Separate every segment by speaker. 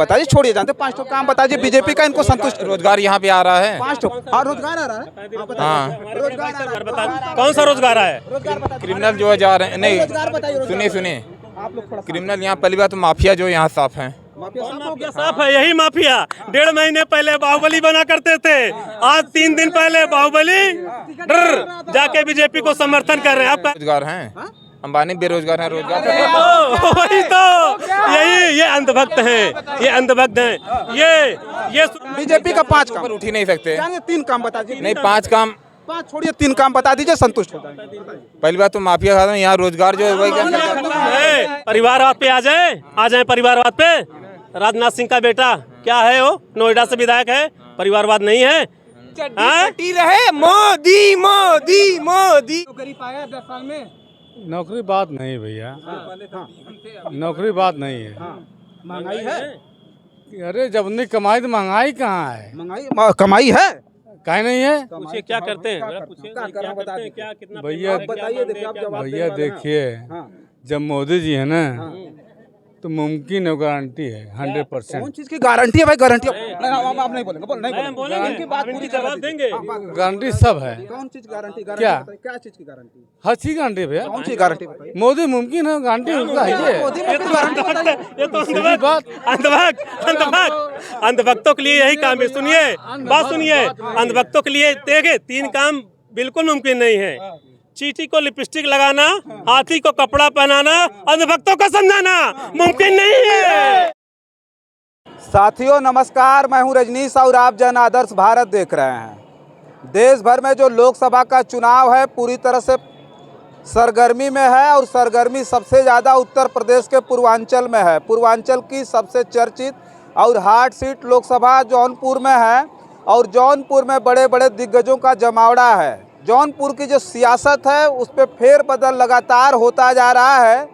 Speaker 1: बताइए, छोड़िए जानते 5 ठो काम बताइए बीजेपी का इनको संतुष्ट।
Speaker 2: रोजगार यहाँ पे आ रहा है।
Speaker 1: 5 ठो। हाँ, रोजगार आ रहा है। रोजगार आ रहा है।
Speaker 3: कौन सा रोजगार है?
Speaker 1: रोजगार बताइए।
Speaker 2: क्रिमिनल जो जा रहे हैं, नहीं
Speaker 1: रोजगार बताइए, रोजगार
Speaker 2: सुनिए
Speaker 1: बताइए।
Speaker 2: सुनिए,
Speaker 1: आप लोग थोड़ा
Speaker 2: क्रिमिनल यहाँ पहली बात तो माफिया जो यहाँ साफ है।
Speaker 1: माफिया साफ हो गया।
Speaker 3: साफ है, यही माफिया 1.5 महीने पहले बाहुबली बना करते थे, आज 3 दिन पहले बाहुबली जाके बीजेपी को समर्थन कर रहे हैं। आपका
Speaker 2: रोजगार हैं, अंबानी बेरोजगार हैं, रोजगार
Speaker 3: वही तो, यही ये अंधभक्त हैं, ये अंधभक्त हैं, ये
Speaker 1: बीजेपी का 5 काम
Speaker 2: पर उठ ही नहीं सकते।
Speaker 1: जानिए, 3 काम बता दीजिए।
Speaker 2: नहीं 5 काम,
Speaker 1: 5 छोड़िए, 3 काम बता दीजिए, संतुष्ट हो जाएंगे।
Speaker 2: पहली बात तो माफिया खाता यहाँ रोजगार जो है वही क्या।
Speaker 3: परिवारवाद पे आ जाए परिवारवाद पे। राजनाथ सिंह का बेटा क्या है, वो नोएडा से विधायक है, परिवारवाद नहीं है।
Speaker 2: रहे मोदी मोदी मोदी।
Speaker 1: नौकरी पाया 10 साल में?
Speaker 4: नौकरी बात नहीं भैया, नौकरी बात नहीं है।
Speaker 1: महंगाई है?
Speaker 4: अरे जब नहीं कमाई तो महंगाई कहाँ है?
Speaker 1: महंगाई कमाई है?
Speaker 4: काहे नहीं है
Speaker 3: पूछिए क्या करते हैं, पूछिए
Speaker 1: क्या करना बता दीजिए।
Speaker 3: क्या कितना
Speaker 4: भैया?
Speaker 1: बताइए, देखिए आप जवाब
Speaker 4: भैया
Speaker 1: देने वाले हैं।
Speaker 4: देखिए,
Speaker 1: हाँ।
Speaker 4: जब मोदी जी है ना तो मुमकिन है, गारंटी है 100%।
Speaker 1: कौन चीज की गारंटी है भाई? गारंटी आप नहीं बोलेंगे, नहीं बोलेंगे। उनकी बात पूरी
Speaker 3: जवाब देंगे।
Speaker 4: गारंटी सब है।
Speaker 1: कौन चीज गारंटी?
Speaker 4: क्या?
Speaker 1: बताइए, क्या चीज की गारंटी?
Speaker 4: हर चीज गारंटी है भैया।
Speaker 1: कौन सी गारंटी बताइए?
Speaker 4: मोदी मुमकिन है, गारंटी उनका है ये।
Speaker 1: मोदी में कोई गारंटी बताइए।
Speaker 3: ये तो
Speaker 4: सीधी बात।
Speaker 3: अंधभक्तों के लिए यही काम है। सुनिए बात, सुनिए, अंधभक्तों के लिए देखे 3 काम बिल्कुल मुमकिन नहीं है। चींटी को लिपस्टिक लगाना, हाथी को कपड़ा पहनाना, अंधभक्तों को समझाना मुमकिन नहीं है।
Speaker 1: साथियों नमस्कार, मैं हूं रजनीश और आप जन आदर्श भारत देख रहे हैं। देश भर में जो लोकसभा का चुनाव है पूरी तरह से सरगर्मी में है और सरगर्मी सबसे ज़्यादा उत्तर प्रदेश के पूर्वांचल में है। पूर्वांचल की सबसे चर्चित और हार्ड सीट लोकसभा जौनपुर में है और जौनपुर में बड़े बड़े दिग्गजों का जमावड़ा है। जौनपुर की जो सियासत है उस पर फेरबदल लगातार होता जा रहा है।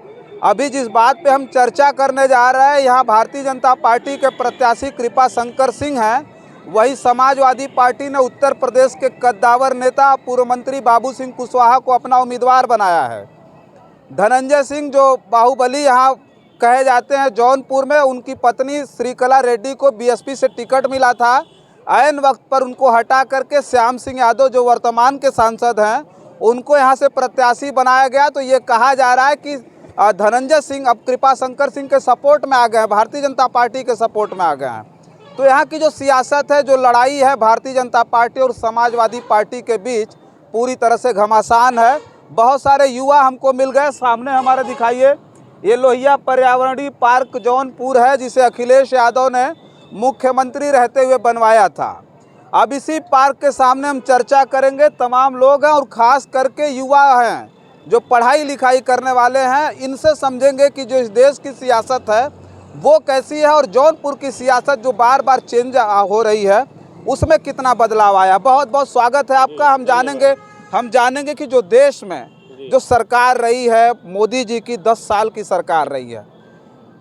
Speaker 1: अभी जिस बात पे हम चर्चा करने जा रहे हैं, यहाँ भारतीय जनता पार्टी के प्रत्याशी कृपा शंकर सिंह हैं, वही समाजवादी पार्टी ने उत्तर प्रदेश के कद्दावर नेता पूर्व मंत्री बाबू सिंह कुशवाहा को अपना उम्मीदवार बनाया है। धनंजय सिंह जो बाहुबली यहाँ कहे जाते हैं जौनपुर में, उनकी पत्नी श्रीकला रेड्डी को बीएसपी से टिकट मिला था। ऐन वक्त पर उनको हटा करके श्याम सिंह यादव जो वर्तमान के सांसद हैं उनको यहाँ से प्रत्याशी बनाया गया। तो ये कहा जा रहा है कि धनंजय सिंह अब कृपा शंकर सिंह के सपोर्ट में आ गए हैं, भारतीय जनता पार्टी के सपोर्ट में आ गए हैं। तो यहाँ की जो सियासत है, जो लड़ाई है भारतीय जनता पार्टी और समाजवादी पार्टी के बीच पूरी तरह से घमासान है। बहुत सारे युवा हमको मिल गए, सामने हमारे दिखाइए, ये लोहिया पर्यावरणीय पार्क जौनपुर है जिसे अखिलेश यादव ने मुख्यमंत्री रहते हुए बनवाया था। अब इसी पार्क के सामने हम चर्चा करेंगे। तमाम लोग हैं और ख़ास करके युवा हैं जो पढ़ाई लिखाई करने वाले हैं, इनसे समझेंगे कि जो इस देश की सियासत है वो कैसी है और जौनपुर की सियासत जो बार बार चेंज हो रही है उसमें कितना बदलाव आया। बहुत बहुत स्वागत है आपका। हम जानेंगे कि जो देश में जो सरकार रही है मोदी जी की 10 साल की सरकार रही है,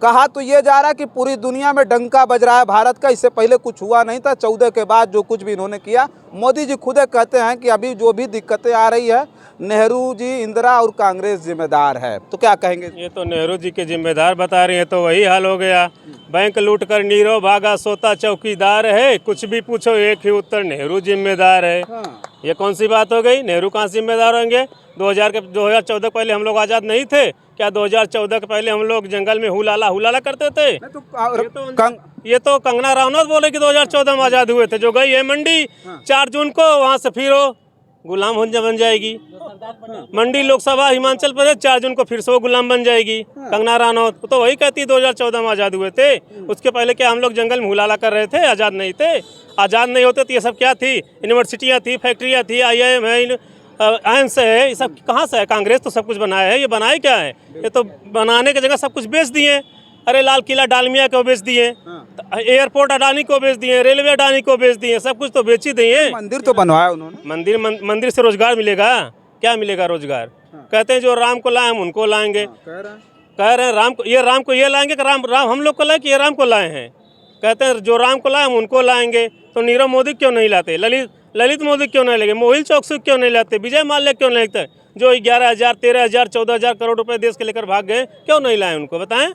Speaker 1: कहा तो ये जा रहा है कि पूरी दुनिया में डंका बज रहा है भारत का। इससे पहले कुछ हुआ नहीं था, 14 के बाद जो कुछ भी इन्होंने किया, मोदी जी खुद कहते हैं कि अभी जो भी दिक्कतें आ रही है नेहरू जी, इंदिरा और कांग्रेस जिम्मेदार है। तो क्या कहेंगे?
Speaker 3: ये तो नेहरू जी के जिम्मेदार बता रहे हैं, तो वही हाल हो गया। बैंक लूट कर नीरव भागा, सोता चौकीदार है, कुछ भी पूछो एक ही उत्तर, नेहरू जिम्मेदार है। ये कौन सी बात हो गई? नेहरू कहाँ जिम्मेदार होंगे? 2014 पहले हम लोग आज़ाद नहीं थे क्या? 2014 के पहले हम लोग जंगल में हुलाला करते थे। ये तो कंगना रावत बोले कि 2014 में आज़ाद हुए थे। जो गई है मंडी 4 जून को, वहाँ से फिर वो गुलाम बन जाएगी। मंडी लोकसभा हिमाचल प्रदेश 4 जून को फिर से वो गुलाम बन जाएगी कंगना रावत। तो वही कहती है 2014 में आज़ाद हुए थे। उसके पहले क्या हम लोग जंगल में हुलाला कर रहे थे? आज़ाद नहीं थे। आज़ाद नहीं होते तो ये सब क्या थी? यूनिवर्सिटियाँ थी, फैक्ट्रियाँ थी, IIM है, एम्स है, ये सब कहाँ से है? कांग्रेस तो सब कुछ बनाया है। ये बनाए क्या है? ये तो बनाने की जगह सब कुछ बेच दिए। अरे लाल किला डालमिया को बेच दिए, एयरपोर्ट अडानी को बेच दिए, रेलवे अडानी को बेच दिए, सब कुछ तो बेच ही दिए।
Speaker 1: मंदिर तो बनवाया उन्होंने।
Speaker 3: मंदिर से रोजगार मिलेगा? क्या मिलेगा रोजगार? कहते हैं जो राम को लाए हम उनको लाएंगे। कह रहे हैं राम को ये लाएंगे कि राम हम लोग को लाए कि ये राम को लाए हैं? कहते हैं जो राम को लाए हम उनको लाएंगे। तो नीरव मोदी क्यों नहीं लाते? ललित मोदी क्यों नहीं लगे? मोहिल चौकसी क्यों नहीं लाते? विजय माल्या क्यों नहीं लगते? जो 11,000, 13,000, 14,000 करोड़ रुपए देश के लेकर भाग गए, क्यों नहीं लाए उनको? बताएं।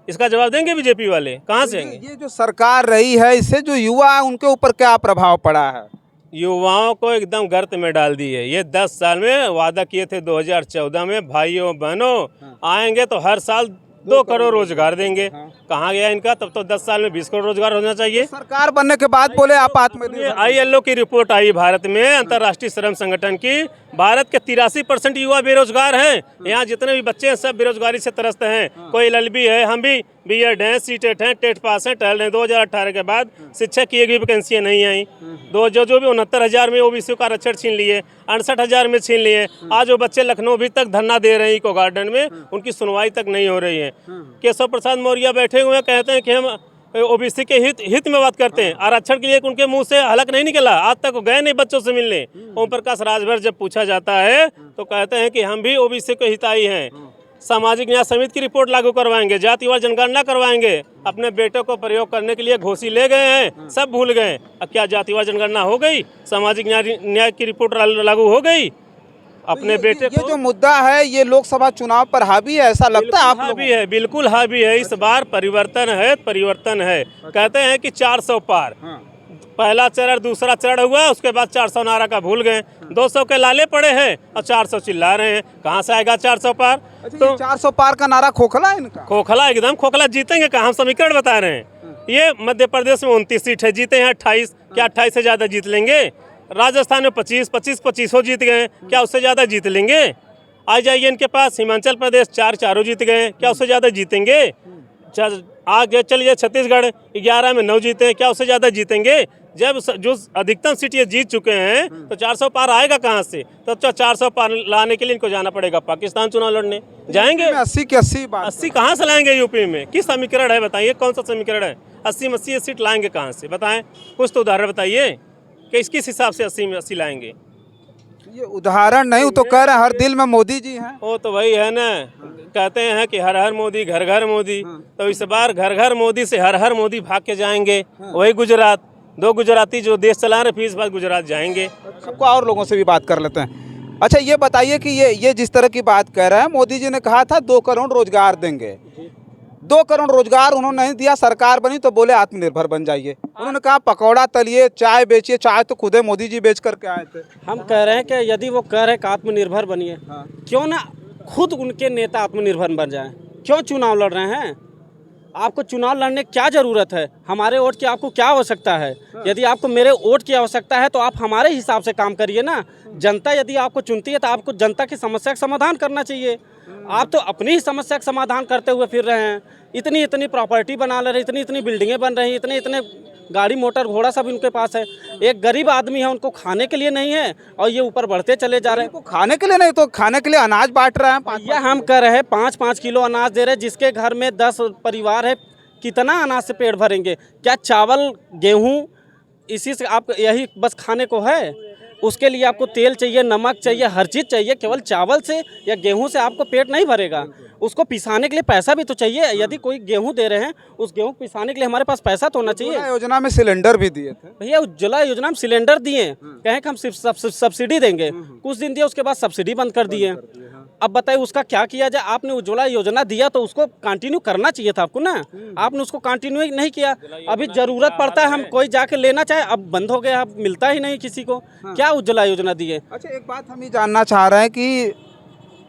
Speaker 3: इसका जवाब देंगे बीजेपी वाले? कहाँ से आएंगे?
Speaker 1: ये जो सरकार रही है इससे जो युवा है उनके ऊपर क्या प्रभाव पड़ा है?
Speaker 3: युवाओं को एकदम गर्त में डाल दी है। ये 10 साल में वादा किए थे 2014 में, भाइयों बहनों आएंगे तो हर साल 2 करोड़ रोजगार देंगे। कहाँ गया इनका? तब तो 10 साल में 20 करोड़ रोजगार होना चाहिए।
Speaker 1: सरकार बनने के बाद बोले आप आत्मनिर्भर।
Speaker 3: ILO की रिपोर्ट आई भारत में, अंतर्राष्ट्रीय श्रम संगठन की। भारत के 83% युवा बेरोजगार हैं। यहाँ जितने भी बच्चे हैं सब बेरोजगारी से त्रस्त हैं। कोई LLB है, हम भी B.Ed हैं, C.Tet हैं, टेट पास हैं, टहल रहे हैं। 2018 के बाद शिक्षक की एक भी वैकेंसियाँ नहीं आई। जो भी 69,000 में OBC का आरक्षण छीन लिए, 68,000 में छीन लिए। आज वो बच्चे लखनऊ भी तक धरना दे रहे हैं इको गार्डन में, उनकी सुनवाई तक नहीं हो रही है। केशव प्रसाद मौर्य बैठे हुए हैं, कहते हैं कि हम OBC के हित में बात करते हैं। आरक्षण के लिए उनके मुंह से हलक नहीं निकला, आज तक गए नहीं बच्चों से मिलने। ओम प्रकाश राजभर जब पूछा जाता है तो कहते हैं कि हम भी OBC के हिताई हैं। सामाजिक न्याय समिति की रिपोर्ट लागू करवाएंगे, जातिवार जनगणना करवाएंगे। अपने बेटों को प्रयोग करने के लिए घोषी ले गए हैं, सब भूल गए। अब क्या जातिवार जनगणना हो गई? सामाजिक न्याय की रिपोर्ट लागू हो गई? अपने बेटे
Speaker 1: ये जो मुद्दा है ये लोकसभा चुनाव पर हावी है, ऐसा लगता है आप लोगों को?
Speaker 3: हावी है, बिल्कुल हावी है। इस बार परिवर्तन है। कहते हैं कि 400 पार। पहला चरण, दूसरा चरण हुआ, उसके बाद 400 नारा का भूल गए। 200 के लाले पड़े हैं और 400 चिल्ला रहे हैं। कहाँ से आएगा 400 पार?
Speaker 1: तो 400 पार का नारा खोखला है इनका?
Speaker 3: खोखला, एकदम खोखला। जीतेंगे कहाँ? हम समीकरण बता रहे हैं। ये मध्य प्रदेश में 29 सीट है, जीते हैं 28। क्या 28 से ज्यादा जीत लेंगे? राजस्थान में 25 जीत गए, क्या उससे ज्यादा जीत लेंगे? आ जाइए इनके पास, हिमाचल प्रदेश 4 जीत गए, क्या उससे ज्यादा जीतेंगे? आगे चलिए छत्तीसगढ़ 11 में 9 जीते हैं, क्या उससे ज्यादा जीतेंगे? जब जो अधिकतम सीट ये जीत चुके हैं तो 400 पार आएगा कहाँ से? तो 400 पार लाने के लिए इनको जाना पड़ेगा पाकिस्तान चुनाव लड़ने। जाएंगे?
Speaker 1: 80 की 80 बात।
Speaker 3: 80 कहाँ से लाएंगे? यूपी में किस समीकरण है बताइए? कौन सा समीकरण है? 80 में 80 सीट लाएंगे कहाँ से? बताएं, कुछ तो उदाहरण बताइए कि किस हिसाब से 80 में 80 लाएंगे।
Speaker 1: ये उदाहरण नहीं, वो तो कह रहे हैं हर दिल में मोदी जी हैं।
Speaker 3: वो तो वही है ना, कहते हैं कि हर हर मोदी घर घर मोदी। तो इस बार घर घर मोदी से हर हर मोदी भाग के जाएंगे। वही गुजरात, 2 गुजराती जो देश चला रहे, फिर इस बार गुजरात जाएंगे।
Speaker 1: सबको और लोगों से भी बात कर लेते हैं। अच्छा ये बताइए कि ये जिस तरह की बात कह रहे हैं, मोदी जी ने कहा था 2 करोड़ रोजगार देंगे। 2 करोड़ रोजगार उन्होंने नहीं दिया। सरकार बनी तो बोले आत्मनिर्भर बन जाइए। उन्होंने कहा पकौड़ा तलिए, चाय बेचिए। चाय तो खुद मोदी जी बेच करके आए थे।
Speaker 5: हम कह रहे हैं कि यदि वो कह रहे हैं कि आत्मनिर्भर बनिए, क्यों ना खुद उनके नेता आत्मनिर्भर बन जाएं? क्यों चुनाव लड़ रहे हैं? आपको चुनाव लड़ने की क्या ज़रूरत है? हमारे वोट की आपको क्या आवश्यकता है? यदि आपको मेरे वोट की आवश्यकता है तो आप हमारे हिसाब से काम करिए ना। जनता यदि आपको चुनती है तो आपको जनता की समस्या का समाधान करना चाहिए। आप तो अपनी ही समस्या का समाधान करते हुए फिर रहे हैं। इतनी प्रॉपर्टी बना ले रहे, इतनी बिल्डिंगें बन रही, इतने गाड़ी मोटर घोड़ा सब इनके पास है। एक गरीब आदमी है, उनको खाने के लिए नहीं है और ये ऊपर बढ़ते चले जा रहे हैं।
Speaker 1: खाने के लिए नहीं तो खाने के लिए अनाज बांट रहे हैं।
Speaker 5: या हम कह रहे हैं 5-5 किलो अनाज दे रहे हैं। जिसके घर में 10 परिवार है, कितना अनाज से पेट भरेंगे? क्या चावल गेहूँ इसी से आप यही बस खाने को है? उसके लिए आपको तेल चाहिए, नमक चाहिए, हर चीज़ चाहिए। केवल चावल से या गेहूं से आपको पेट नहीं भरेगा। उसको पिसाने के लिए पैसा भी तो चाहिए। यदि कोई गेहूं दे रहे हैं, उस गेहूं पिसाने के लिए हमारे पास पैसा तो होना चाहिए।
Speaker 1: योजना में सिलेंडर भी दिए थे
Speaker 5: भैया, उज्ज्वला योजना में सिलेंडर दिए, कहें कि हम सिर्फ सब्सिडी देंगे। कुछ दिन दिए, उसके बाद सब्सिडी बंद कर दिए। अब बताइए उसका क्या किया जाए? आपने उज्ज्वला योजना दिया तो उसको कंटिन्यू करना चाहिए था आपको ना। आपने उसको कंटिन्यू नहीं किया। अभी जरूरत पड़ता है, हम कोई जाके लेना चाहे, अब बंद हो गया, अब मिलता ही नहीं किसी को। क्या उज्ज्वला योजना दी है?
Speaker 1: अच्छा एक बात हम ये जानना चाह रहे हैं कि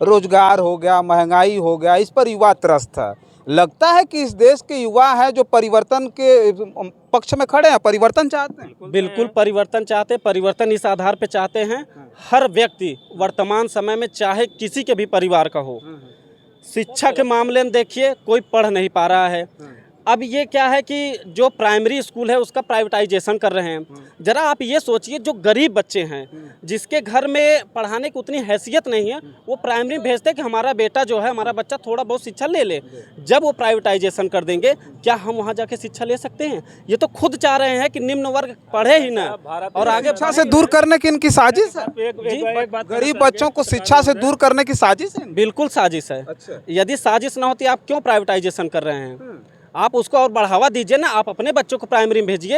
Speaker 1: रोजगार हो गया, महंगाई हो गया, इस पर युवा त्रस्त है। लगता है कि इस देश के युवा है जो परिवर्तन के पक्ष में खड़े हैं, परिवर्तन चाहते हैं।
Speaker 5: बिल्कुल परिवर्तन चाहते हैं। परिवर्तन इस आधार पे चाहते हैं, हर व्यक्ति वर्तमान समय में चाहे किसी के भी परिवार का हो, शिक्षा के मामले में देखिए कोई पढ़ नहीं पा रहा है। अब ये क्या है कि जो प्राइमरी स्कूल है उसका प्राइवेटाइजेशन कर रहे हैं। जरा आप ये सोचिए, जो गरीब बच्चे हैं, जिसके घर में पढ़ाने की उतनी हैसियत नहीं है, वो प्राइमरी भेजते हैं कि हमारा बेटा जो है, हमारा बच्चा थोड़ा बहुत शिक्षा ले ले। जब वो प्राइवेटाइजेशन कर देंगे, क्या हम वहाँ जाके शिक्षा ले सकते हैं? ये तो खुद चाह रहे हैं कि निम्न वर्ग पढ़े ही ना और आगे।
Speaker 1: शिक्षा से दूर करने की इनकी साजिश है। गरीब बच्चों को शिक्षा से दूर करने की साजिश है।
Speaker 5: बिल्कुल साजिश है। यदि साजिश ना होती, आप क्यों प्राइवेटाइजेशन कर रहे हैं? आप उसको और बढ़ावा दीजिए ना। आप अपने बच्चों को प्राइमरी में भेजिए,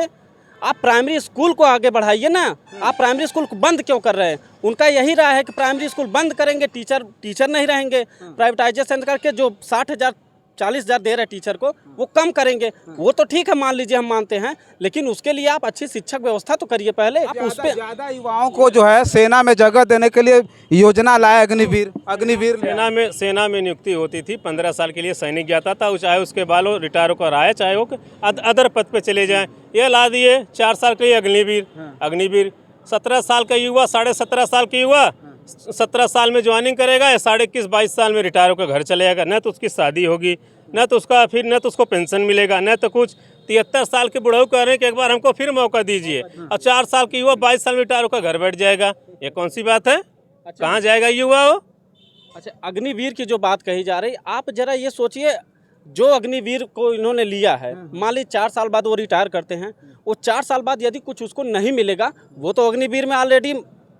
Speaker 5: आप प्राइमरी स्कूल को आगे बढ़ाइए ना। आप प्राइमरी स्कूल को बंद क्यों कर रहे हैं? उनका यही राय है कि प्राइमरी स्कूल बंद करेंगे, टीचर नहीं रहेंगे। प्राइवेटाइजेशन करके जो 60,000 40,000 दे रहे हैं टीचर को, वो कम करेंगे, वो तो ठीक है, मान लीजिए हम मानते हैं, लेकिन उसके लिए आप अच्छी शिक्षक व्यवस्था तो करिए पहले। आप उस पे
Speaker 1: ज्यादा युवाओं को जो है सेना में जगह देने के लिए योजना लाया अग्निवीर
Speaker 3: सेना में नियुक्ति होती थी, 15 साल के लिए सैनिक जाता था, चाहे उसके बाद वो रिटायर होकर आए, चाहे वो अदर पद पे चले जाएं। ये ला दिए 4 साल के लिए अग्निवीर 17 साल का युवा, 17.5 साल की युवा 17 साल में ज्वाइनिंग करेगा या 21-22 साल में रिटायर होकर घर चले जाएगा। न तो उसकी शादी होगी, न तो उसको पेंशन मिलेगा, न तो कुछ। 73 साल के बुढ़ऊ कह रहे हैं कि एक बार हमको फिर मौका दीजिए, और 4 साल की युवा 22 साल में रिटायर होकर घर बैठ जाएगा। ये कौन सी बात है? कहाँ जाएगा युवा वो?
Speaker 5: अच्छा, अग्निवीर की जो बात कही जा रही, आप जरा ये सोचिए, जो अग्निवीर को इन्होंने लिया है, मान लीजिए 4 साल बाद वो रिटायर करते हैं, वो 4 साल बाद यदि कुछ उसको नहीं मिलेगा, वो तो अग्निवीर में ऑलरेडी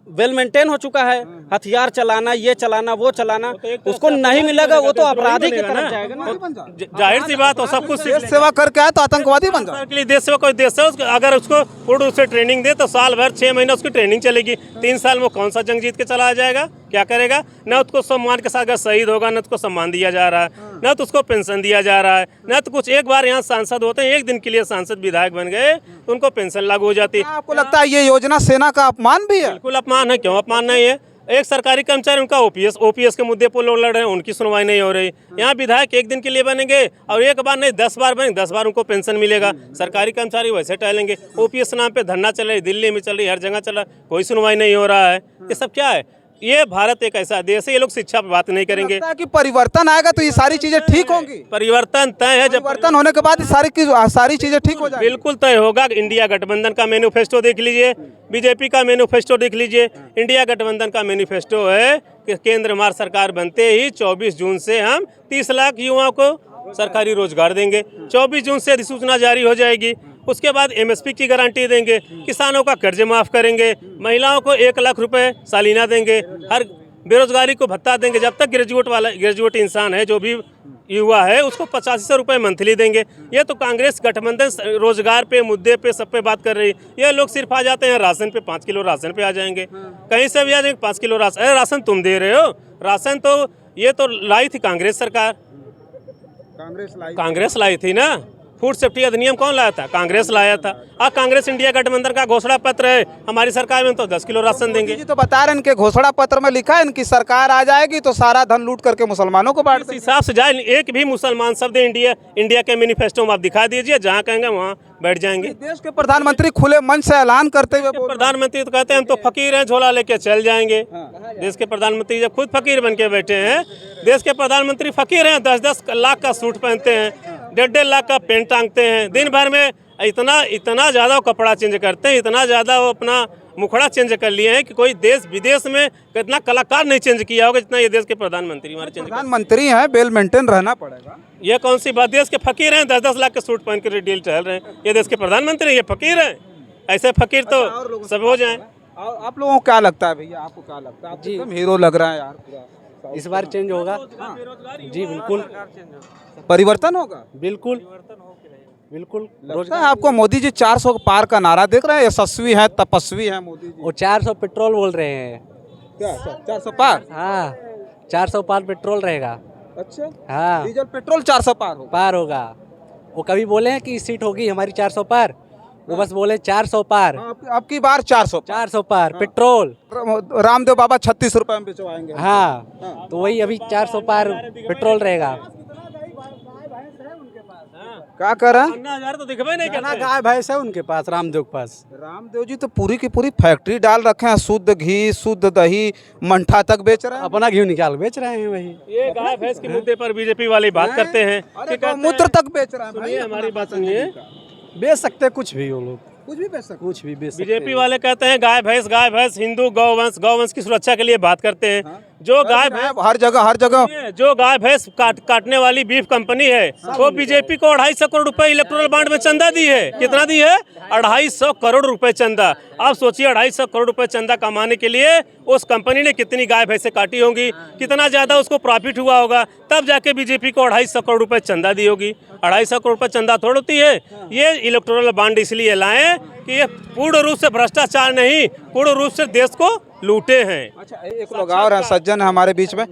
Speaker 5: वेल मेंटेन हो चुका है, हथियार चलाना, ये चलाना, वो चलाना, उसको नहीं मिलेगा, वो तो अपराधी की तरफ जाएगा ना।
Speaker 3: जाहिर सी बात हो, सब कुछ
Speaker 1: देश सेवा करके आए तो आतंकवादी बन जाए।
Speaker 3: के लिए देश सेवा कोई देश है, अगर उसको पूर्ण रूप से ट्रेनिंग दे तो साल भर 6 महीने उसकी ट्रेनिंग चलेगी। 3 साल में कौन सा जंग जीत के चला जाएगा? क्या करेगा? न उसको सम्मान के साथ अगर शहीद होगा, न उसको सम्मान दिया जा रहा है, न तो उसको पेंशन दिया जा रहा है, न तो कुछ। एक बार यहाँ सांसद होते हैं, एक दिन के लिए सांसद विधायक बन गए तो उनको पेंशन लागू हो जाती है।
Speaker 1: आपको लगता है ये योजना सेना का अपमान भी है?
Speaker 3: बिल्कुल अपमान है। क्यों अपमान नहीं है? एक सरकारी कर्मचारी, उनका ओपीएस के मुद्दे पर लोग लड़ रहे हैं, उनकी सुनवाई नहीं हो रही। यहाँ विधायक एक दिन के लिए बनेंगे और एक बार नहीं 10 बार बनेंगे, 10 बार उनको पेंशन मिलेगा। सरकारी कर्मचारी वैसे टहलेंगे। ओपीएस नाम पे धरना चल रही, दिल्ली में चल रही, हर जगह चल रहा, कोई सुनवाई नहीं हो रहा है। ये सब क्या है? ये भारत एक ऐसा देश है, ये लोग शिक्षा पर बात नहीं करेंगे।
Speaker 1: लगता है कि परिवर्तन आएगा तो ये सारी चीजें ठीक होंगी।
Speaker 3: परिवर्तन तय है, जब
Speaker 1: परिवर्तन होने के बाद ये सारी चीजें ठीक हो जाएंगी।
Speaker 3: बिल्कुल तय होगा। इंडिया गठबंधन का मैनिफेस्टो देख लीजिए, बीजेपी का मैनिफेस्टो देख लीजिए। इंडिया गठबंधन का मैनिफेस्टो है कि केंद्र हमारी सरकार बनते ही 24 जून से हम 30 लाख युवाओं को सरकारी रोजगार देंगे। 24 जून से अधिसूचना जारी हो जाएगी। उसके बाद एमएसपी की गारंटी देंगे, किसानों का कर्ज माफ़ करेंगे, महिलाओं को 1 लाख रुपए सालाना देंगे, हर बेरोजगारी को भत्ता देंगे। जब तक ग्रेजुएट इंसान है, जो भी युवा है, उसको 8500 रुपये मंथली देंगे। ये तो कांग्रेस गठबंधन रोजगार पे, मुद्दे पे, सब पे बात कर रही है। ये लोग सिर्फ आ जाते हैं राशन पे, 5 किलो राशन पे आ जाएंगे, कहीं से भी आ जाएंगे 5 किलो राशन। अरे राशन तुम दे रहे हो, राशन तो ये तो लाई थी कांग्रेस सरकार, कांग्रेस लाई थी ना। फूड सेफ्टी अधिनियम कौन लाया था? कांग्रेस लाया था। अब कांग्रेस इंडिया गठबंधन का घोषणा पत्र है, हमारी सरकार में तो 10 किलो राशन देंगे।
Speaker 1: जी तो बता रहे हैं, इनके घोषणा पत्र में लिखा है इनकी सरकार आ जाएगी तो सारा धन लूट करके मुसलमानों को बांट
Speaker 3: इस हिसाब से जाए, एक भी मुसलमान शब्द इंडिया के मैनिफेस्टो में आप दिखा दीजिए, जहाँ कहेंगे वहाँ बैठ जाएंगे।
Speaker 1: देश के प्रधानमंत्री खुले मन से ऐलान करते हुए
Speaker 3: प्रधानमंत्री तो कहते हैं हम तो फकीर हैं, झोला लेके चल जाएंगे। देश के प्रधानमंत्री जब खुद फकीर बन के बैठे हैं, देश के प्रधानमंत्री फकीर हैं, 10-10 लाख का सूट पहनते हैं, 1.5 लाख का पेंट टांगते हैं, दिन भर में इतना ज़्यादा वो कपड़ा चेंज करते हैं, इतना ज़्यादा वो अपना मुखड़ा चेंज कर लिए हैं कि कोई देश विदेश में कितना कलाकार नहीं चेंज किया होगा जितना ये देश के प्रधानमंत्री हमारे चेंज।
Speaker 1: प्रधानमंत्री हैं, वेल मेंटेन रहना पड़ेगा।
Speaker 3: ये कौन सी बात? देश के फकीर हैं, 10-10 लाख के सूट पहन कर डेली टहल रहे हैं। ये देश के प्रधानमंत्री, ये फकीर हैं। ऐसे फकीर तो सब हो जाएं।
Speaker 1: आप लोगों को क्या लगता है भैया? आपको क्या लगता है? आप एकदम हीरो लग रहा है यार पूरा।
Speaker 6: इस बार चेंज होगा जी, बिल्कुल
Speaker 1: परिवर्तन होगा,
Speaker 6: बिल्कुल।
Speaker 1: लगता है आपको मोदी जी 400 पार का नारा देख रहे हैं? यशस्वी हैं, तपस्वी हैं मोदी जी।
Speaker 6: वो 400 पेट्रोल बोल रहे हैं।
Speaker 1: क्या 400 पार?
Speaker 6: हाँ, 400 पार पेट्रोल रहेगा।
Speaker 1: अच्छा,
Speaker 6: हाँ,
Speaker 1: डीजल पेट्रोल 400
Speaker 6: पार होगा। वो कभी बोले हैं कि सीट होगी हमारी 400 पार, वो बस बोले 400 पार।
Speaker 1: अब की बार 400
Speaker 6: पार पेट्रोल।
Speaker 1: रामदेव बाबा 36 रुपए में बेचवाएंगे।
Speaker 6: हाँ, तो वही अभी 400 पार पेट्रोल रहेगा।
Speaker 1: क्या कर रहा है?
Speaker 3: 50,000 तो दिखबे नहीं करते।
Speaker 6: गाय भैंस है उनके पास, रामदेव के पास।
Speaker 1: रामदेव जी तो पूरी की पूरी फैक्ट्री डाल रखे हैं, शुद्ध घी, शुद्ध दही, मंठा तक बेच रहे हैं।
Speaker 6: अपना घी निकाल बेच रहे हैं वही।
Speaker 3: ये गाय भैंस के मुद्दे पर बीजेपी वाले बात करते हैं।
Speaker 1: मूत्र तक बेच रहे हैं।
Speaker 3: सुनिए हमारी बात सुनिए,
Speaker 6: बेच सकते कुछ भी वो लोग,
Speaker 1: कुछ भी बेच सकते,
Speaker 6: कुछ भी बेच सकते।
Speaker 3: बीजेपी वाले कहते हैं गाय भैंस, हिंदू गौवंश की सुरक्षा के लिए बात करते हैं। जो गाय भैंस
Speaker 1: हर जगह
Speaker 3: जो गाय भैंस काटने वाली बीफ कंपनी है, वो बीजेपी को 250 करोड़ रुपए इलेक्टोरल बॉन्ड में चंदा दी है। कितना दी है? 250 करोड़ रुपए चंदा। आप सोचिए 250 करोड़ रुपए चंदा कमाने के लिए उस कंपनी ने कितनी गाय भैंसें काटी होंगी, कितना ज्यादा उसको प्रॉफिट हुआ होगा, तब जाके बीजेपी को 250 करोड़ रुपए चंदा दी होगी। 250 करोड़ रुपए चंदा थोड़ी होती है। ये इलेक्टोरल बॉन्ड इसलिए लाए कि ये पूर्ण रूप से भ्रष्टाचार नहीं, पूर्ण रूप से देश को लूटे हैं।
Speaker 1: अच्छा, एक लोग और हैं, सज्जन है हमारे बीच में।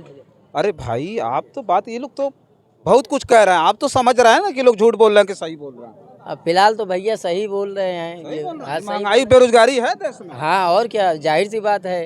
Speaker 1: अरे भाई, आप तो बात, ये लोग तो बहुत कुछ कह रहे हैं, आप तो समझ रहे हैं ना कि लोग झूठ बोल रहे हैं कि सही बोल रहे हैं।
Speaker 7: अब फिलहाल तो भैया सही बोल रहे हैं ये। हाँ, सही।
Speaker 1: महंगाई बेरोजगारी है देश में।
Speaker 7: हाँ, और क्या, जाहिर सी बात है।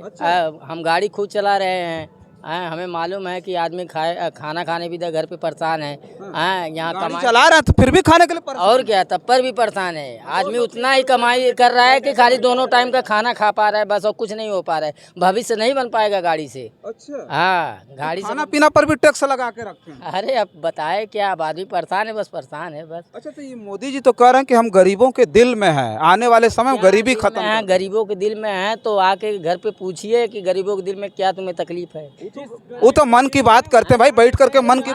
Speaker 7: हम गाड़ी खुद चला रहे हैं। हमें मालूम है कि आदमी खाना खाने भी घर पे परेशान है। यहाँ
Speaker 1: गाड़ी
Speaker 7: कमाई
Speaker 1: चला रहे हैं तो फिर भी खाने के लिए परेशान।
Speaker 7: और क्या, तब पर भी परेशान है आदमी। उतना ही कमाई कर रहा है कि खाली दोनों टाइम का खाना खा पा रहा है बस, और कुछ नहीं हो पा रहा है। भविष्य नहीं बन पाएगा गाड़ी से।
Speaker 1: अच्छा,
Speaker 7: हाँ, गाड़ी से
Speaker 1: खाना पीना पर भी टैक्स लगा के रखे हैं।
Speaker 7: अरे अब बताए क्या, अब आदमी परेशान है, बस परेशान है बस।
Speaker 1: अच्छा, तो ये मोदी जी तो कह रहे हैं कि हम गरीबों के दिल में हैं, आने वाले समय में गरीबी खत्म
Speaker 7: है,
Speaker 1: कर
Speaker 7: गरीबों के दिल में है तो आके घर पे पूछिए कि गरीबों के दिल में क्या तुम्हें तकलीफ है।
Speaker 1: वो तो मन की बात करते हैं भाई, बैठ करके मन की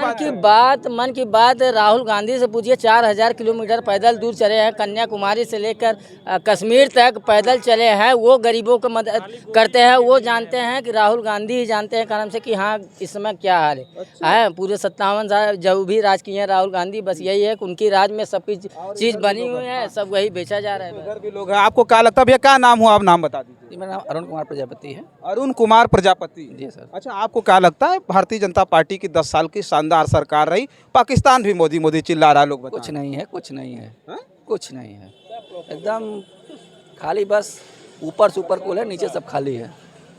Speaker 7: मन की बात राहुल गांधी से पूछिए। 4000 किलोमीटर पैदल दूर चले हैं, कन्याकुमारी से लेकर कश्मीर तक पैदल चले हैं। वो गरीबों को मदद करते हैं। वो जानते हैं कि राहुल गांधी ही जानते हैं कारण से कि हाँ इस समय क्या हाल है। पूरे 57 साल जो भी राज किए हैं राहुल गांधी, बस यही है कि उनकी राज में सब चीज़ बनी हुई है, सब वही बेचा जा रहा है।
Speaker 1: इधर भी लोग हैं। आपको क्या लगता है भैया, क्या नाम हुआ, आप नाम बता दीजिए।
Speaker 6: मेरा नाम अरुण कुमार प्रजापति है।
Speaker 1: अरुण कुमार प्रजापति
Speaker 6: जी सर।
Speaker 1: अच्छा, आपको क्या लगता है भारतीय जनता पार्टी की 10 साल की शानदार सरकार रही, पाकिस्तान भी मोदी मोदी चिल्ला रहा, लोग बता
Speaker 6: कुछ नहीं है, कुछ नहीं है,
Speaker 1: हैं?
Speaker 6: कुछ नहीं है, एकदम खाली बस ऊपर से ऊपर कुल है, नीचे सब खाली है।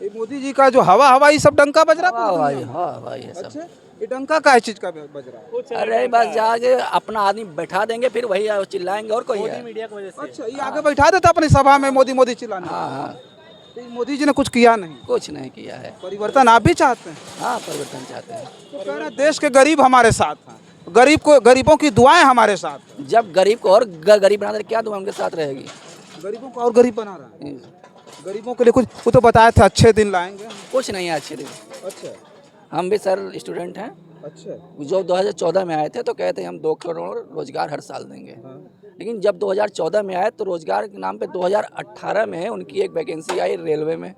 Speaker 1: ये मोदी जी का जो हवा हवा ये सब डंका बज रहा है पूरी दुनिया में।
Speaker 6: हाँ भाई है सब।
Speaker 1: अच्छा, ये डंका का चीज का बज रहा है?
Speaker 6: अरे बस जाके अपना आदमी बैठा देंगे फिर वही चिल्लाएंगे और कोई है।
Speaker 1: अच्छा, ये आगे बैठा देता अपनी सभा में मोदी मोदी चिल्लाने।
Speaker 6: हाँ हाँ,
Speaker 1: तो ये मोदी जी ने कुछ किया नहीं,
Speaker 6: कुछ नहीं किया है।
Speaker 1: परिवर्तन आप भी चाहते हैं?
Speaker 6: हाँ, परिवर्तन चाहते हैं।
Speaker 1: तो कह रहे हैं देश के गरीब हमारे साथ हैं, गरीबों की दुआएं हमारे साथ हैं।
Speaker 6: जब गरीब को और गरीब बना दे क्या दुआ उनके साथ रहेगी।
Speaker 1: गरीबों को और गरीब बना रहा है। गरीबों के लिए कुछ वो तो बताए थे अच्छे दिन लाएंगे।
Speaker 6: कुछ नहीं है अच्छे दिन।
Speaker 1: अच्छा
Speaker 6: हम भी सर स्टूडेंट हैं।
Speaker 1: अच्छा,
Speaker 6: जो 2014 में आए थे तो कहते हैं हम 2 करोड़ रोजगार हर साल देंगे। लेकिन जब 2014 में आए तो रोजगार के नाम पे 2018 में उनकी एक वैकेंसी आई रेलवे में।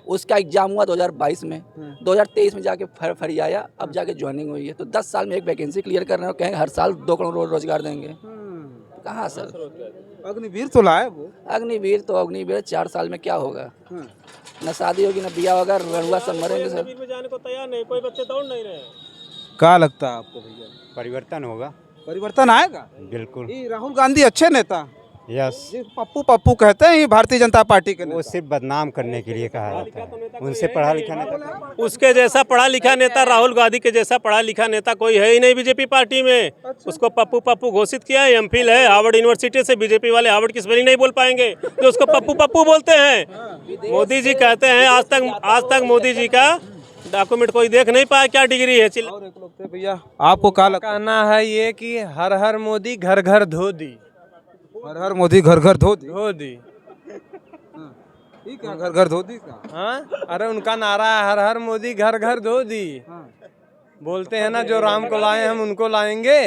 Speaker 6: उसका एग्जाम हुआ 2022 में। 2023 में जाके फरी आया, अब जाके ज्वाइनिंग हुई है। तो 10 साल में एक वैकेंसी क्लियर कर रहे हैं, कहेंगे हर साल 2 करोड़ रोजगार देंगे। कहाँ सर?
Speaker 1: अग्निवीर तो लाए वो।
Speaker 6: अग्निवीर तो अग्निवीर 4 साल में क्या होगा? न शादी होगी न बिया होगा, रहुआ सब मरेंगे सर।
Speaker 3: जाने को तैयार नहीं, कोई बच्चे दौड़ नहीं रहे।
Speaker 1: क्या लगता है आपको भैया,
Speaker 8: परिवर्तन होगा?
Speaker 1: परिवर्तन आएगा?
Speaker 8: बिल्कुल।
Speaker 1: ये राहुल गांधी अच्छे नेता,
Speaker 8: यस।
Speaker 1: जी पप्पू पप्पू कहते हैं ये भारतीय जनता पार्टी के
Speaker 8: वो
Speaker 1: नेता।
Speaker 8: सिर्फ बदनाम करने के लिए कहा जाता है। उनसे पढ़ा लिखा नेता,
Speaker 3: उसके जैसा पढ़ा लिखा नेता, राहुल गांधी के जैसा पढ़ा लिखा नेता कोई है ही नहीं बीजेपी पार्टी में। उसको पप्पू पप्पू घोषित किया है। एमफिल है हार्वर्ड यूनिवर्सिटी से। बीजेपी वाले हार्वर्ड की स्पेलिंग नहीं बोल पाएंगे जो उसको पप्पू पप्पू बोलते हैं। मोदी जी कहते हैं आज तक मोदी जी का डॉक्यूमेंट कोई देख नहीं पाया क्या डिग्री है।
Speaker 1: और एक लोग थे भैया, आपको क्या लगता है?
Speaker 9: कहना है ये कि हर हर मोदी घर घर धोदी।
Speaker 1: हर हर मोदी घर घर धोदी।
Speaker 9: धोदी,
Speaker 1: ठीक है, घर घर धोदी का।
Speaker 9: हाँ, अरे उनका नारा है हर हर मोदी घर घर धोदी। बोलते हैं ना जो राम को लाए हम उनको लाएंगे,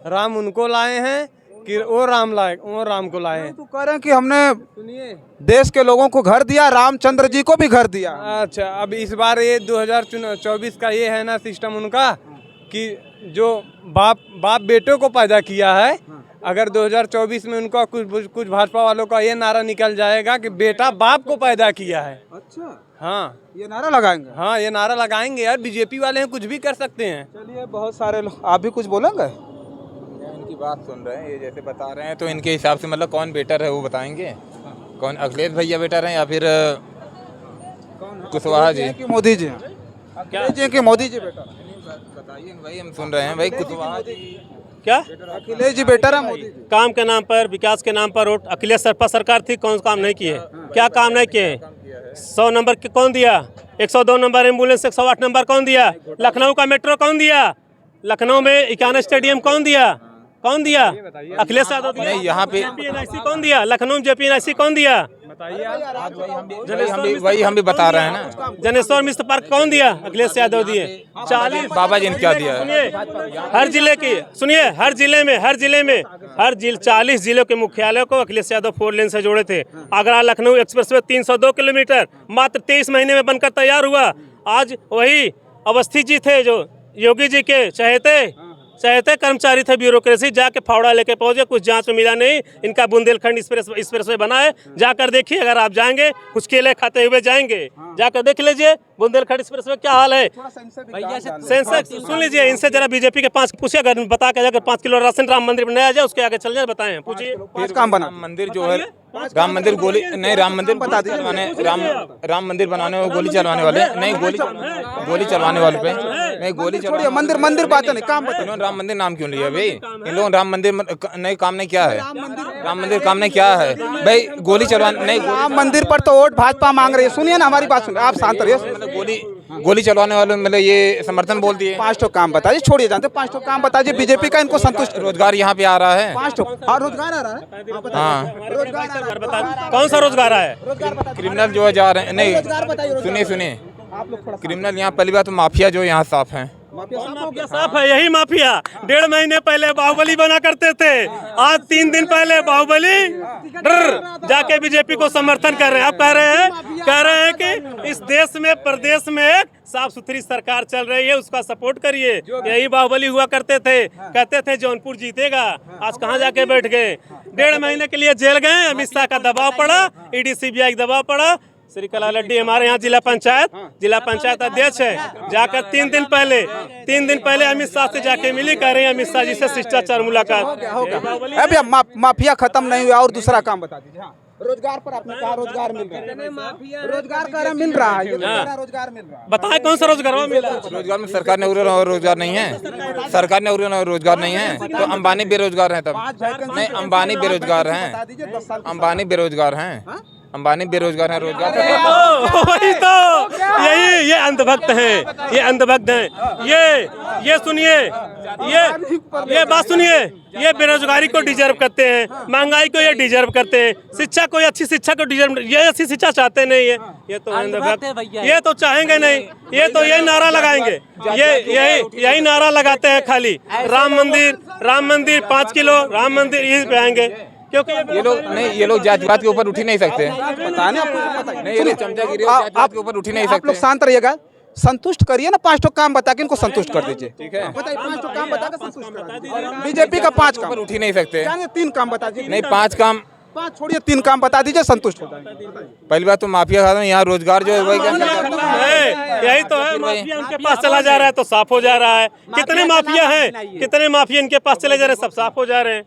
Speaker 9: राम उनको लाए हैं कि वो राम को लाए हैं।
Speaker 1: तो कह रहे हैं कि हमने देश के लोगों को घर दिया, रामचंद्र जी को भी घर दिया।
Speaker 9: अच्छा, अब इस बार ये 2024 का ये है ना सिस्टम उनका कि जो बाप बेटों को पैदा किया है, अगर 2024 में उनका कुछ भाजपा वालों का ये नारा निकल जाएगा कि बेटा बाप को पैदा किया है।
Speaker 1: अच्छा,
Speaker 9: हाँ,
Speaker 1: ये नारा लगाएंगे?
Speaker 9: हाँ, ये नारा लगाएंगे यार। बीजेपी वाले हैं, कुछ भी कर सकते हैं।
Speaker 1: चलिए, बहुत सारे लोग, आप भी कुछ बोलेंगे?
Speaker 2: इनकी बात सुन रहे हैं, ये जैसे बता रहे हैं तो इनके हिसाब से मतलब कौन बेटर है वो बताएंगे। कौन अखिलेश भैया बेटर हैं या फिर कुशवाहा जी?
Speaker 1: कि मोदी जी? अखिलेश जी कि मोदी जी बेटर?
Speaker 2: बताइए भाई, हम सुन रहे हैं भाई। कुशवाहा जी
Speaker 3: क्या
Speaker 1: अखिलेश जी बेटर है मोदी जी?
Speaker 3: काम के नाम पर, विकास के नाम पर वोट अखिलेश सरपा सरकार थी, कौन काम नहीं किए? क्या काम नहीं किए? 100 नंबर कौन दिया? 102 नंबर एम्बुलेंस, 108 नंबर कौन दिया? लखनऊ का मेट्रो कौन दिया? लखनऊ में इकाना स्टेडियम कौन दिया? कौन दिया? अखिलेश यादव दिया।
Speaker 2: नहीं, यहाँ पे
Speaker 3: JPNIC कौन दिया? लखनऊ में JPNIC कौन दिया?
Speaker 2: वही हम भी बता रहे हैं ना।
Speaker 3: जनेश्वर मिश्र पार्क कौन दिया? अखिलेश यादव दिए। 40
Speaker 2: बाबा जी ने क्या दिया?
Speaker 3: हर जिले की सुनिए, हर जिले में 40 जिलों के मुख्यालयों को अखिलेश यादव 4 लेन से जोड़े थे। आगरा लखनऊ एक्सप्रेसवे 302 किलोमीटर मात्र 23 महीने में बनकर तैयार हुआ। आज वही अवस्थी जी थे जो योगी जी के चहेते, चाहे थे कर्मचारी थे ब्यूरोक्रेसी, जाके फावड़ा लेके पहुंचे, कुछ जांच में मिला नहीं। इनका बुंदेलखंड एक्सप्रेस बना है, जाकर देखिए। अगर आप जाएंगे कुछ केले खाते हुए जाएंगे, जाकर देख लीजिए बुंदेलखंड एक्सप्रेस में क्या हाल है। सेंसर सुन लीजिए इनसे जरा, बीजेपी के 5 पूछिए, अगर बता के अगर 5 किलो राशन राम मंदिर बनाया जाए, उसके आगे चल जाए, बताएं, पूछिए।
Speaker 1: काम बना
Speaker 2: राम मंदिर जो है, राम मंदिर गोली नहीं, राम मंदिर बता दीजिए। राम मंदिर बनाने में गोली चलवाने वाले नहीं, गोली चलवाने वाले पे नहीं, गोली
Speaker 1: छोड़िए, मंदिर बात नहीं, काम बता।
Speaker 2: इन्होंने राम मंदिर नाम क्यों लिया भाई? इन लोगों राम मंदिर नहीं, काम नहीं किया है। राम मंदिर काम नहीं किया है भाई, गोली चलवाने नहीं।
Speaker 1: राम मंदिर पर तो वोट भाजपा मांग रही है, सुनिए ना हमारी बात, सुनिए आप शांत रहिए।
Speaker 2: मतलब गोली चलवाने वाले मतलब ये समर्थन बोल दिए।
Speaker 1: 5 ठो काम बताइए, छोड़िए जानते 5 ठो काम बताइए बीजेपी का, इनको संतुष्ट।
Speaker 2: रोजगार यहाँ पे आ रहा है,
Speaker 1: 5 ठो रोजगार आ रहा है।
Speaker 2: हाँ
Speaker 1: रोजगार आ रहा है,
Speaker 3: कौन सा रोजगार है?
Speaker 2: क्रिमिनल जो है जा रहे हैं नहीं, सुनिए क्रिमिनल यहाँ पहली बात तो माफिया जो यहाँ साफ है,
Speaker 3: माफिया साफ है, यही माफिया 1.5 महीने पहले बाहुबली बना करते थे, आज 3 दिन पहले बाहुबली जाके बीजेपी को समर्थन कर रहे हैं। आप कह रहे हैं कि इस देश में प्रदेश में एक साफ सुथरी सरकार चल रही है, उसका सपोर्ट करिए। यही बाहुबली हुआ करते थे, कहते थे जौनपुर जीतेगा, आज कहाँ जाके बैठ गए। 1.5 महीने के लिए जेल गए, अमित शाह का दबाव पड़ा, ईडी सीबीआई का दबाव पड़ा। श्री कला लड्डी हमारे यहाँ जिला पंचायत अध्यक्ष है, जाकर 3 दिन पहले अमित शाह से जाके मिली, कह रहे हैं अमित शाह जी से शिष्टाचार मुलाकात।
Speaker 1: अभी माफिया खत्म नहीं हुआ, और दूसरा काम बता दीजिए। रोजगार पर आपने कहा रोजगार मिल रहा है, रोजगार का मिल रहा है, रोजगार मिल रहा है,
Speaker 3: बताए कौन सा रोजगार मिला?
Speaker 2: रोजगार में सरकार ने रोजगार नहीं है, सरकार ने रोजगार नहीं है, तो अंबानी बेरोजगार है। तब नहीं, अंबानी बेरोजगार हैं, अंबानी बेरोजगार हैं, अंबानी बेरोजगार है, रोजगार
Speaker 3: वही तो, यही ये अंधभक्त हैं, ये अंधभक्त हैं। ये सुनिए, ये बात सुनिए, ये बेरोजगारी को डिजर्व करते हैं, महंगाई को ये डिजर्व करते हैं, शिक्षा को, अच्छी शिक्षा को डिजर्व, ये अच्छी शिक्षा चाहते नहीं है। ये तो अंधभक्त, ये तो चाहेंगे नहीं, ये तो यही नारा लगाएंगे, यही नारा लगाते हैं खाली, राम मंदिर 5 किलो राम मंदिर, यही पे आएंगे। क्योंकि
Speaker 2: ये लोग जात के ऊपर उठ ही नहीं सकते,
Speaker 1: बताने आपको
Speaker 2: नहीं, ये चमचागिरी जात के ऊपर उठ ही नहीं सकते।
Speaker 1: आप लोग शांत रहिएगा, संतुष्ट करिए ना, 5 ठो काम बता के इनको संतुष्ट कर दीजिए।
Speaker 2: ठीक है,
Speaker 1: बताइए 5 ठो काम बता के संतुष्ट कर दीजिए। बीजेपी का 5 काम
Speaker 2: उठ ही नहीं सकते,
Speaker 1: 3 काम बता दीजिए।
Speaker 2: नहीं 5 काम,
Speaker 1: 5 छोड़िए, 3 काम बता दीजिए, संतुष्ट हो जाएंगे।
Speaker 2: पहली बात तो माफिया खत्म, यहाँ रोजगार जो है वही
Speaker 3: यही तो है, माफिया उनके पास चला जा रहा है तो साफ हो जा रहा है। कितने माफिया हैं, कितने माफिया इनके पास चले जा रहे हैं, सब साफ हो जा रहे हैं।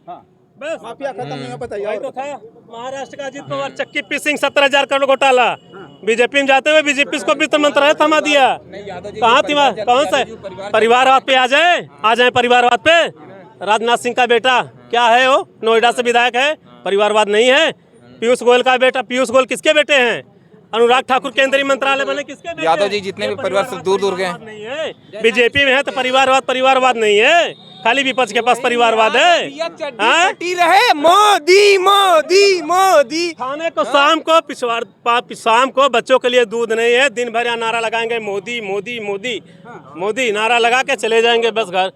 Speaker 3: बस
Speaker 1: माफिया खत्म नहीं है, बताइए।
Speaker 3: तो था महाराष्ट्र का अजीत पवार चक्की पिसिंग 17,000 करोड़ घोटाला, बीजेपी में जाते हुए बीजेपी को वित्त मंत्रालय थमा दिया। कहाँ थमा, कौन सा परिवारवाद पे आ जाए परिवारवाद पे। राजनाथ सिंह का बेटा क्या है, वो नोएडा से विधायक है, परिवारवाद नहीं है। पीयूष गोयल का बेटा, पीयूष गोयल किसके बेटे हैं? अनुराग ठाकुर केंद्रीय मंत्रालय बने किसके बेटे?
Speaker 2: यादव जी जितने भी परिवार सब दूर के
Speaker 3: नहीं है, बीजेपी में है तो परिवारवाद नहीं है, खाली विपक्ष के पास परिवारवाद है।
Speaker 9: रहे मोदी
Speaker 3: खाने को शाम को बच्चों के लिए दूध नहीं है, दिन भर यहाँ नारा लगाएंगे मोदी नारा लगा के चले जाएंगे बस घर,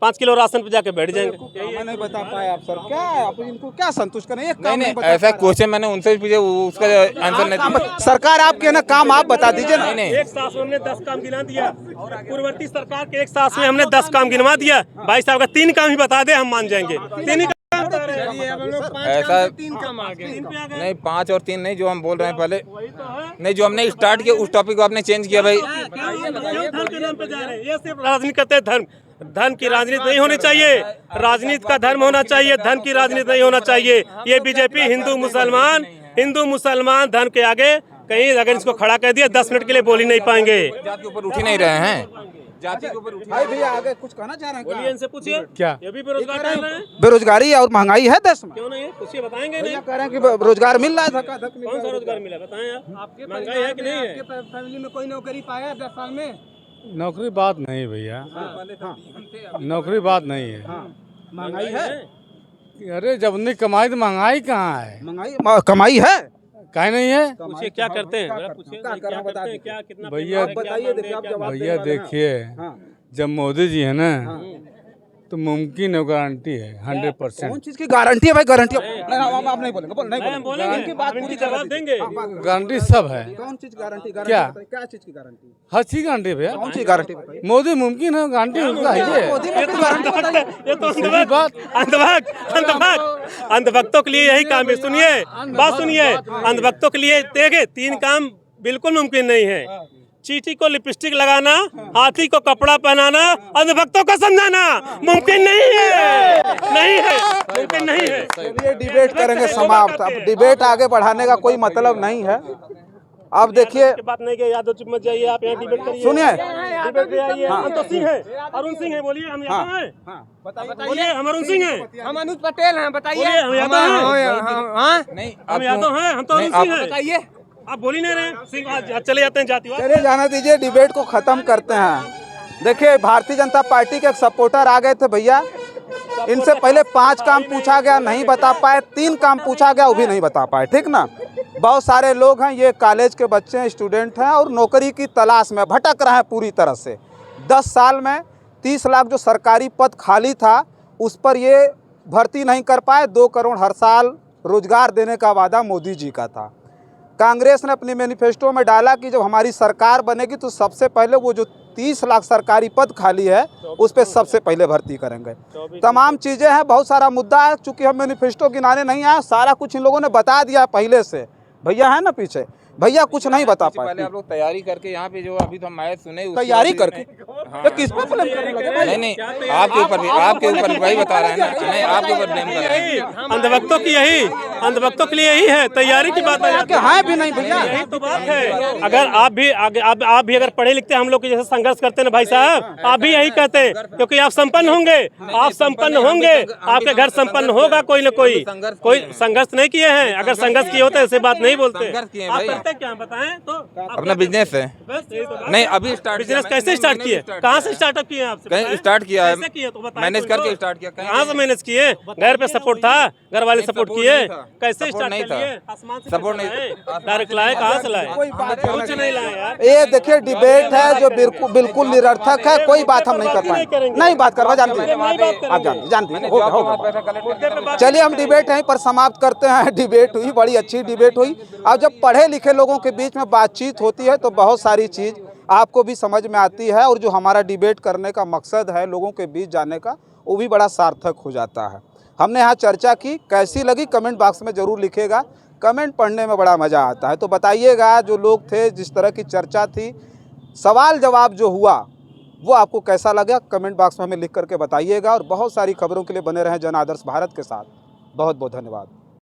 Speaker 3: 5 किलो राशन पे जाके बैठ जाएंगे।
Speaker 1: मैं नहीं बता पाया आप सर, क्या आप इनको क्या संतुष्ट करें?
Speaker 2: नहीं, ऐसा क्वेश्चन मैंने उनसे भी पूछा, उसका आंसर नहीं।
Speaker 1: सरकार आपके ना काम आप बता दीजिए ना।
Speaker 2: नहीं,
Speaker 3: एक साथ में हमने 10 काम गिना दिया, पूर्ववर्ती सरकार के एक साथ में हमने 10 काम गिनवा दिया। भाई साहब का 3 काम ही बता दे, हम मान जाएंगे। 3 ही
Speaker 2: ऐसा
Speaker 9: 3 काम आ गए
Speaker 2: नहीं, 5 और 3 नहीं, जो हम बोल रहे हैं पहले नहीं, जो हमने स्टार्ट किया उस टॉपिक को आपने चेंज किया भाई।
Speaker 3: धर्म के नाम पे जा रहे हैं, ये सिर्फ राजनीति करते हैं। धर्म की राजनीति नहीं होनी चाहिए, राजनीति का धर्म होना चाहिए, धर्म की राजनीति नहीं होना चाहिए। ये बीजेपी हिंदू मुसलमान धर्म के आगे कहीं अगर इसको खड़ा कर दिया 10 मिनट के लिए बोल ही नहीं पाएंगे।
Speaker 2: जाति के ऊपर उठ ही नहीं रहे हैं, जाति के ऊपर
Speaker 1: भाई भैया आगे कुछ कहना चाह रहे हैं?
Speaker 3: बोलिए, इनसे पूछिए,
Speaker 4: क्या
Speaker 3: ये भी बेरोजगार रह रहे हैं?
Speaker 1: बेरोजगारी और महंगाई है देश में,
Speaker 3: क्यों नहीं है? पूछिए, बताएंगे नहीं।
Speaker 1: कह रहे हैं कि रोजगार मिल रहा है, धक्का
Speaker 3: कौन सा रोजगार मिला, बताएं आप। महंगाई है कि नहीं है?
Speaker 9: फैमिली में कोई नौकरी पाया 10 साल में?
Speaker 4: नौकरी बात नहीं भैया, नौकरी बात नहीं है।
Speaker 1: महंगाई है,
Speaker 4: अरे जब नहीं कमाई तो महंगाई कहाँ है?
Speaker 1: महंगाई कमाई है,
Speaker 4: काहे नहीं है?
Speaker 3: पूछिए क्या करते हैं, पूछिए
Speaker 1: क्या कर रहे हैं, बता दीजिए।
Speaker 3: क्या कितना
Speaker 4: भैया
Speaker 1: बताइए, देखिए आप जवाब
Speaker 4: भैया देखिए, जब मोदी जी है ना, तो मुमकिन है, गारंटी है 100%।
Speaker 1: कौन चीज की गारंटी है भाई? गारंटी नहीं, आप नहीं बोलेंगे, नहीं बोलेंगे। उनकी बात पूरी जवाब
Speaker 3: देंगे।
Speaker 4: गारंटी सब है।
Speaker 1: कौन चीज गारंटी?
Speaker 4: क्या?
Speaker 1: क्या चीज की गारंटी?
Speaker 4: हर चीज गारंटी भैया।
Speaker 1: कौन सी गारंटी बताइए?
Speaker 4: मोदी मुमकिन है, गारंटी उनका है ये।
Speaker 3: ये तो अंधभक्तों के लिए यही काम है। सुनिए बात, सुनिए, अंधभक्तों के लिए देखे 3 काम बिल्कुल मुमकिन नहीं है। चींटी को लिपस्टिक लगाना, हाथी को कपड़ा पहनाना, अंधभक्तों को समझाना मुमकिन नहीं है, मुमकिन नहीं है।
Speaker 1: चलिए डिबेट करेंगे समाप्त। अब डिबेट आगे बढ़ाने का कोई मतलब नहीं है। अब देखिए,
Speaker 3: बात नहीं कि यादव चुप मत जाइए, आप यहाँ डिबेट करिए।
Speaker 1: सुनिए,
Speaker 3: डिबेट पे आइए। हम तो सिंह है, अरुण सिंह है, बोलिए हम यादव हैं। बोलिए हम अरुण सिंह हैं।
Speaker 9: हम अनुज पटेल हैं, बताइए।
Speaker 3: हम यादव हैं।
Speaker 2: नहीं,
Speaker 3: हम यादव हैं, हम तो अरुण सिंह हैं। बताइए, आप बोल ही नहीं रहे। सिंह आज चले जाते हैं जातिवाद।
Speaker 1: चलिए जाने दीजिए, डिबेट को खत्म करते हैं। देखिए, भारतीय जनता पार्टी के एक सपोर्टर आ गए थे भैया। इनसे पहले 5 काम पूछा गया, नहीं बता पाए। 3 काम पूछा गया, वो भी नहीं बता पाए, ठीक ना। बहुत सारे लोग हैं, ये कॉलेज के बच्चे हैं, स्टूडेंट हैं और नौकरी की तलाश में भटक रहे हैं पूरी तरह से। 10 साल में 30 लाख जो सरकारी पद खाली था, उस पर ये भर्ती नहीं कर पाए। 2 करोड़ हर साल रोजगार देने का वादा मोदी जी का था। कांग्रेस ने अपने मैनिफेस्टो में डाला कि जब हमारी सरकार बनेगी तो सबसे पहले वो जो 30 लाख सरकारी पद खाली है, उस पर सबसे पहले भर्ती करेंगे। तमाम चीज़ें हैं, बहुत सारा मुद्दा है। चूँकि हम मैनिफेस्टो गिनाने नहीं आए, सारा कुछ इन लोगों ने बता दिया पहले से। भैया है ना पीछे, भैया कुछ नहीं बता पाए।
Speaker 2: पहले आप लोग तैयारी करके यहाँ पे जो अभी तो हम आए सुने,
Speaker 1: तैयारी करके
Speaker 2: हाँ।
Speaker 1: किस पर ब्लेम करने लगे भाई?
Speaker 2: नहीं, आपके ऊपर भी वही बता रहे हैं ना। नहीं, आपके ऊपर ब्लेम कर रहे हैं।
Speaker 3: अंधभक्तों की यही, अंधभक्तों के लिए यही है, तैयारी की बात है।
Speaker 1: है भी नहीं भैया,
Speaker 3: यही तो बात है। अगर आप भी आप भी अगर पढ़े लिखते हम लोग के जैसे संघर्ष करते ना भाई साहब, आप भी यही कहते हैं, क्योंकि आप संपन्न होंगे, आप संपन्न होंगे, आपके घर संपन्न होगा। कोई न कोई संघर्ष नहीं किए हैं। अगर संघर्ष किए होते ऐसे बात नहीं बोलते। आप करते क्या बताएं तो?
Speaker 2: अपना बिजनेस है। नहीं, अभी स्टार्ट।
Speaker 3: बिजनेस कैसे स्टार्ट किए? कहाँ से स्टार्टअप किए आपसे?
Speaker 2: कहीं स्टार्ट किया है, मैनेज
Speaker 3: तो
Speaker 2: करके स्टार्ट किया।
Speaker 3: कहाँ से मैनेज किए? घर पे सपोर्ट था, घर वाले सपोर्ट किए? कैसे स्टार्ट
Speaker 2: नहीं था,
Speaker 3: सपोर्ट नहीं, डायरेक्ट लाए? कहाँ से लाए? कुछ नहीं लाए यार।
Speaker 1: ये देखिए डिबेट है जो बिल्कुल निरर्थक है। कोई बात हम नहीं कर पाएंगे, नहीं बात करवा, जानते हैं आप, जानते हैं, होगा। चलिए हम डिबेट यहीं पर समाप्त करते हैं। डिबेट हुई, बड़ी अच्छी डिबेट हुई। अब जब पढ़े लिखे लोगों के बीच में बातचीत होती है तो बहुत सारी चीज़ आपको भी समझ में आती है, और जो हमारा डिबेट करने का मकसद है लोगों के बीच जाने का, वो भी बड़ा सार्थक हो जाता है। हमने यहाँ चर्चा की, कैसी लगी कमेंट बॉक्स में ज़रूर लिखेगा। कमेंट पढ़ने में बड़ा मज़ा आता है, तो बताइएगा जो लोग थे, जिस तरह की चर्चा थी, सवाल जवाब जो हुआ, वो आपको कैसा लगा कमेंट बॉक्स में हमें लिख करके बताइएगा। और बहुत सारी खबरों के लिए बने रहें जन आदर्श भारत के साथ। बहुत बहुत धन्यवाद।